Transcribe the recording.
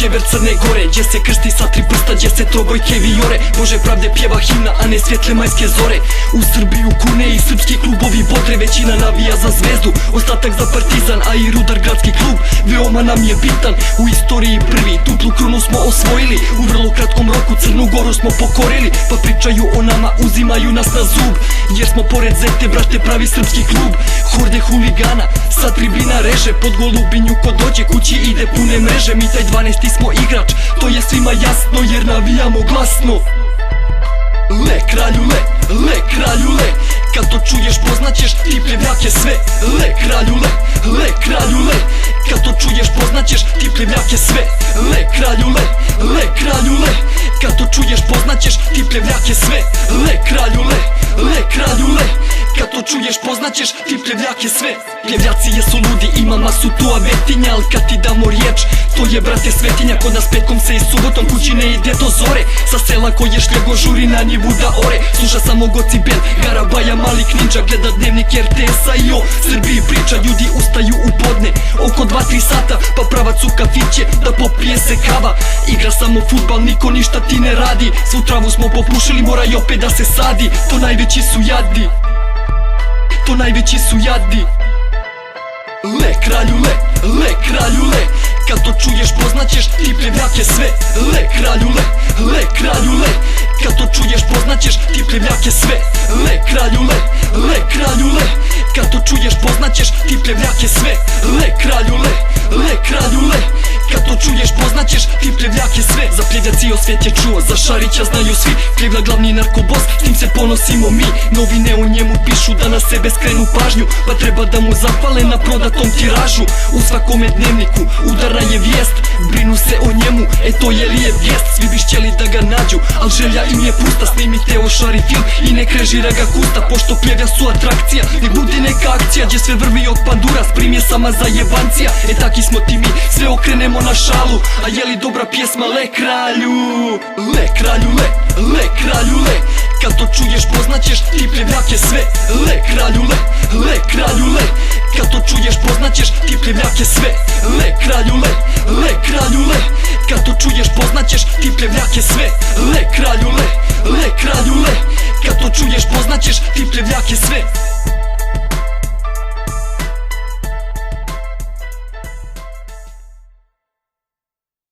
sjever Crne Gore, gdje se krsti sa 3 prsta, gdje se trobojke vijore. Bože pravde pjeva himna, a ne svjetle majske zore. U Srbiju kune i srpski klubovi bodre, većina navija za Zvezdu, ostatak za Partizan, a i Rudar gradski klub veoma nam je bitan. U istoriji prvi, duplu krunu smo osvojili, u vrlo kratkom roku Crnu Goru smo pokorili. Pa pričaju o nama, uzimaju nas na zub, jer smo pored Zete, brate, pravi srpski klub. Horde huligana sa tribina reže, pod Golubinju ko dođe kući ide pune mreže. Mi taj 12. smo igrač, to je svima jasno, jer navijamo glasno. Le kralju le, le kralju le, kad to čuješ poznaćeš ti pljevljake sve. Le kralju le, le kralju le, kad to čuješ poznaćeš ti pljevljake sve. Le kralju le, le kralju le, kad to čuješ poznaćeš ti pljevljake sve. Le kralju le, le kralju le, kad to čuješ poznaćeš ti pljevljake sve. Pljevljaci jesu ludi, ima masu tu avetinja, al kad ti damo riječ, to je brate svetinja. Kod nas petkom se i subotom kući ne ide do zore, sa sela koje šljego žuri na njivu da ore. Sluša samo Gocibel, Garabaja, Malik Ninja, gleda dnevnik RTS-a i o Srbiji priča. Ljudi ustaju u podne, oko 2-3 sata, pa pravac u kafiće da popije se kava. Igra samo futbal, niko ništa ti ne radi, svu travu smo popušili, mora i opet da se sadi. To najveći su jadni, to najveći su jadni. Le kralju le, le kralju le, kad to čuješ poznaćeš ti pljevljake sve. Le kralju le, le kralju le, kad to čuješ poznaćeš ti pljevljake sve. Le kralju le, le kralju le, kad to čuješ poznaćeš ti pljevljake sve. Le kralju le, le kralju le, kad to čuješ poznaćeš ti pljevljake sve. Za Pljevlja cijel svijet je čuo, za Šarića znaju svi. Pljevlja glavni narkobos, s tim se ponosimo mi. Novine o njemu pišu da na sebe skrenu pažnju, pa treba da mu zahvale na prodatom tiražu. U svakome dnevniku udarna je vijest, brinu se o njemu, to je lijep gest. Svi bi htjeli da ga nađu, al želja im je pusta. Snimite o Šari film i nek režira ga Kusta, pošto Pljevlja su atrakcija, nek bude neka akcija, gdje sve vrvi od pandura, sprim sama za jebancija. Taki smo ti mi, sve okrenemo na šalu, a je li dobra pjesma Le kralju? Le kralju le, le kralju le, kad to čuješ poznaćeš ti pljevljake sve. Le kralju le, le kralju le, kad to čuješ poznaćeš ti pljevljake sve.